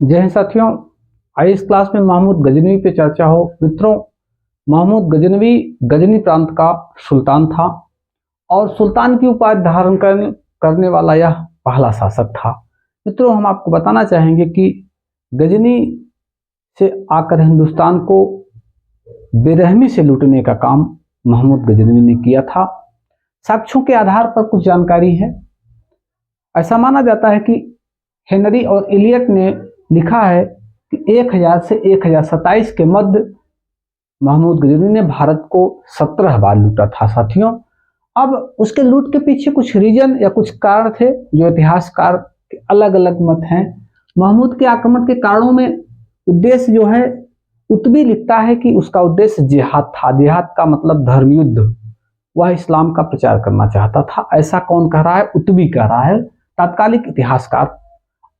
जय हिंद साथियों। आज इस क्लास में महमूद गजनवी पे चर्चा हो। मित्रों, महमूद गजनवी गजनी प्रांत का सुल्तान था और सुल्तान की उपाधि धारण करने वाला यह पहला शासक था। मित्रों, हम आपको बताना चाहेंगे कि गजनी से आकर हिंदुस्तान को बेरहमी से लूटने का काम महमूद गजनवी ने किया था। साक्ष्यों के आधार पर कुछ जानकारी है। ऐसा माना जाता है कि हेनरी और इलियट ने लिखा है कि 1000 से 1027 के मध्य महमूद गजनवी ने भारत को 17 बार लूटा था। साथियों, अब उसके लूट के पीछे कुछ रीजन या कुछ कारण थे जो इतिहासकार के अलग अलग मत हैं। महमूद के आक्रमण के कारणों में उद्देश्य जो है, उतबी लिखता है कि उसका उद्देश्य जिहाद था। जिहाद का मतलब धर्म युद्ध। वह इस्लाम का प्रचार करना चाहता था। ऐसा कौन कह रहा है? उतबी कह रहा है, तात्कालिक इतिहासकार।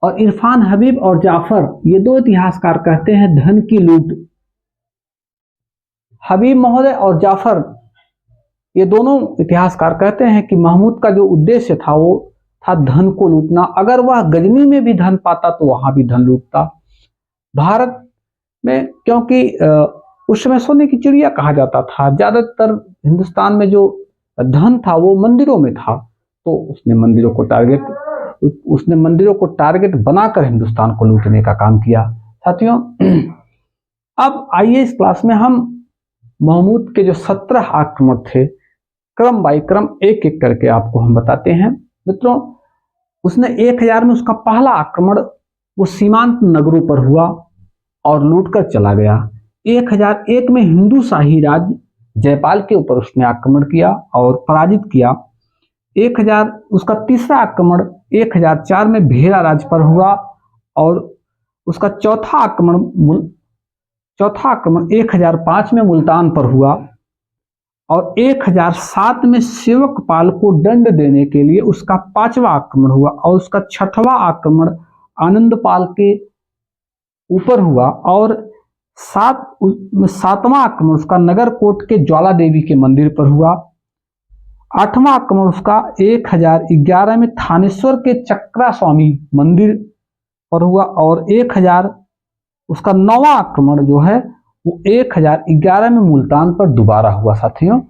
और इरफान हबीब और जाफर, ये दो इतिहासकार कहते हैं धन की लूट। हबीब महोदय और जाफर, ये दोनों इतिहासकार कहते हैं कि महमूद का जो उद्देश्य था वो था धन को लूटना। अगर वह गजनी में भी धन पाता तो वहां भी धन लूटता। भारत में, क्योंकि उस समय सोने की चिड़िया कहा जाता था, ज्यादातर हिंदुस्तान में जो धन था वो मंदिरों में था, तो उसने मंदिरों को टारगेट बनाकर हिंदुस्तान को लूटने का काम किया। साथियों, अब आइए इस क्लास में हम महमूद के जो 17 आक्रमण थे, क्रम बाय क्रम एक एक करके आपको हम बताते हैं। मित्रों, उसने 1000 में उसका पहला आक्रमण वो सीमांत नगरों पर हुआ और लूटकर चला गया। 1001 में हिंदू शाही राज जयपाल के ऊपर उसने आक्रमण किया और पराजित किया। 1000 उसका तीसरा आक्रमण 1004 में भेड़ा राज पर हुआ और उसका चौथा आक्रमण 1005 में मुल्तान पर हुआ और 1007 में सेवकपाल को दंड देने के लिए उसका 5वां आक्रमण हुआ और उसका 6वां आक्रमण आनंदपाल के ऊपर हुआ और 7वां आक्रमण उसका नगरकोट के ज्वाला देवी के मंदिर पर हुआ। 8वां आक्रमण उसका 1011 में थानेश्वर के चक्रा स्वामी मंदिर पर हुआ और 1000 उसका 9वां आक्रमण जो है वो 1011 में मुल्तान पर दोबारा हुआ। साथियों,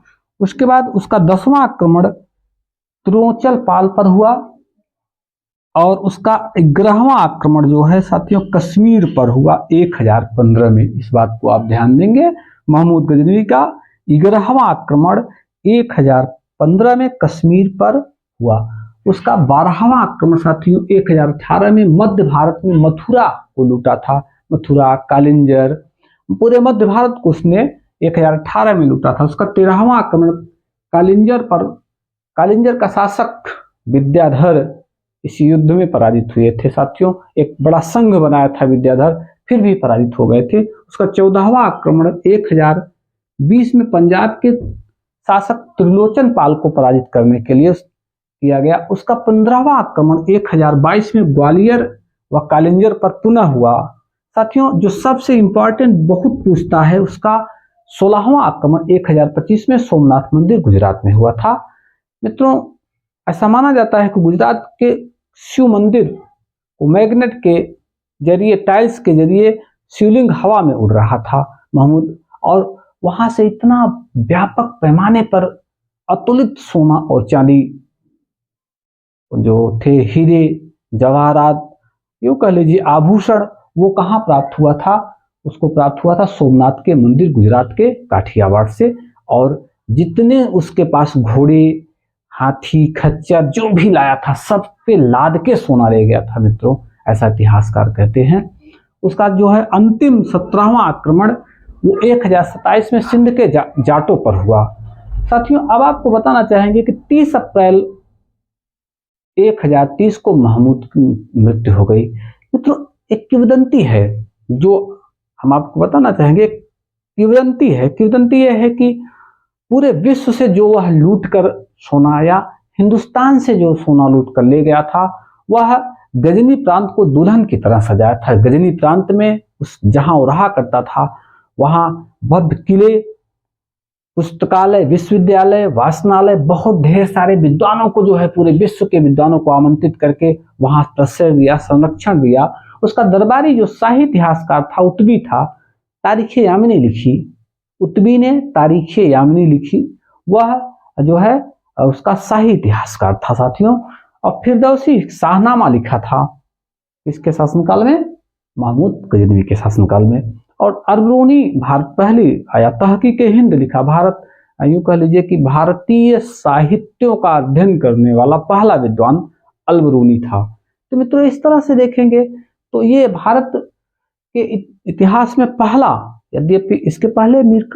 उसके बाद उसका 10वां आक्रमण त्रिलोचन पाल पर हुआ और उसका 11वां आक्रमण जो है साथियों कश्मीर पर हुआ 1015 में। इस बात को आप ध्यान देंगे, महमूद गजनवी का 11वां आक्रमण 1015 में कश्मीर पर हुआ। उसका 12वां आक्रमण साथियों 1018 में मध्य भारत में मथुरा को लूटा था। मथुरा, कालिंजर, पूरे मध्य भारत को उसने 1018 में लूटा था। उसका 13वां आक्रमण कालिंजर का शासक विद्याधर इस युद्ध में पराजित हुए थे। साथियों, एक बड़ा संघ बनाया था विद्याधर, फिर भी पराजित हो गए थे। उसका 14वां आक्रमण 1020 में पंजाब के शासक त्रिलोचन पाल को पराजित करने के लिए किया गया। उसका 15वां आक्रमण 1022 में ग्वालियर व कालिंजर पर पुनः हुआ। साथियों, जो सबसे इंपॉर्टेंट बहुत पूछता है, उसका 16वां आक्रमण 1025 में सोमनाथ मंदिर गुजरात में हुआ था। मित्रों, ऐसा माना जाता है कि गुजरात के शिव मंदिर को मैग्नेट के जरिए, टाइल्स के जरिए शिवलिंग हवा में उड़ रहा था महमूद, और वहां से इतना व्यापक पैमाने पर अतुलित सोना और चांदी जो थे, हीरे जवाहरात, यूं कह लीजिए आभूषण, वो कहाँ प्राप्त हुआ था? उसको प्राप्त हुआ था सोमनाथ के मंदिर गुजरात के काठियावाड़ से। और जितने उसके पास घोड़े, हाथी, खच्चर जो भी लाया था, सब पे लाद के सोना रह गया था। मित्रों, ऐसा इतिहासकार कहते हैं। उसका जो है अंतिम 17वां आक्रमण वो 1027 में सिंध के जाटों पर हुआ। साथियों, अब आपको बताना चाहेंगे कि 30 अप्रैल 1030 को महमूद की मृत्यु हो गई। मित्रों, एक किंवदंती है जो हम आपको बताना चाहेंगे। किंवदंती यह है कि पूरे विश्व से जो वह लूट कर सोना, या हिंदुस्तान से जो सोना लूट कर ले गया था, वह गजनी प्रांत को दुल्हन की तरह सजाया था। गजनी प्रांत में जहां वो रहा करता था, वहां भव्य किले, पुस्तकालय, विश्वविद्यालय, वासनालय, बहुत ढेर सारे विद्वानों को जो है, पूरे विश्व के विद्वानों को आमंत्रित करके वहां प्रश्रय दिया, संरक्षण दिया। उसका दरबारी जो शाही इतिहासकार था उतबी था, तारीख यामिनी लिखी, उतबी ने तारीख यामिनी लिखी, वह जो है उसका शाही इतिहासकार था साथियों। और फिरदौसी शाहनामा लिखा था किसके शासनकाल में? महमूद गजनवी के शासनकाल में। और अरबरूनी भारत पहली आया, तहकीक हिंद लिखा, भारत यूं कह लीजिए कि भारतीय साहित्यों का अध्ययन करने वाला पहला विद्वान अलबरूनी था। तो मित्रों इस तरह से देखेंगे तो ये भारत के इतिहास में पहला, यद्यपि इसके पहले मीर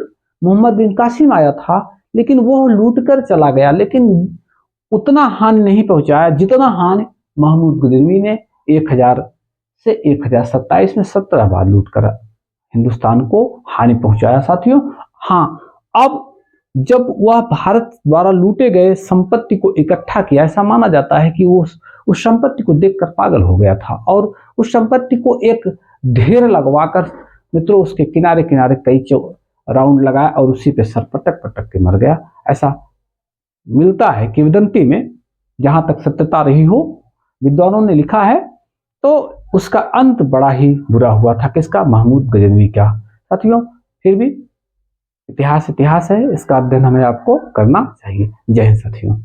मोहम्मद बिन कासिम आया था, लेकिन वो लूट कर चला गया, लेकिन उतना हानि नहीं पहुंचाया जितना हानि महमूद गजनवी ने 1000 से 1027 में 17 बार लूट कर हिंदुस्तान को हानि पहुंचाया साथियों। हाँ, अब जब वह भारत द्वारा लूटे गए संपत्ति को इकट्ठा किया, ऐसा माना जाता है कि वो उस संपत्ति को देखकर पागल हो गया था और उस संपत्ति को एक ढेर लगवाकर मित्रों उसके किनारे किनारे कई राउंड लगाया और उसी पे सर पटक पटक के मर गया। ऐसा मिलता है किंवदंती में, जहां तक सत्यता रही हो, विद्वानों ने लिखा है। तो उसका अंत बड़ा ही बुरा हुआ था, किसका? महमूद गजनवी का। साथियों फिर भी इतिहास इतिहास है, इसका अध्ययन हमें आपको करना चाहिए। जय हिंद साथियों।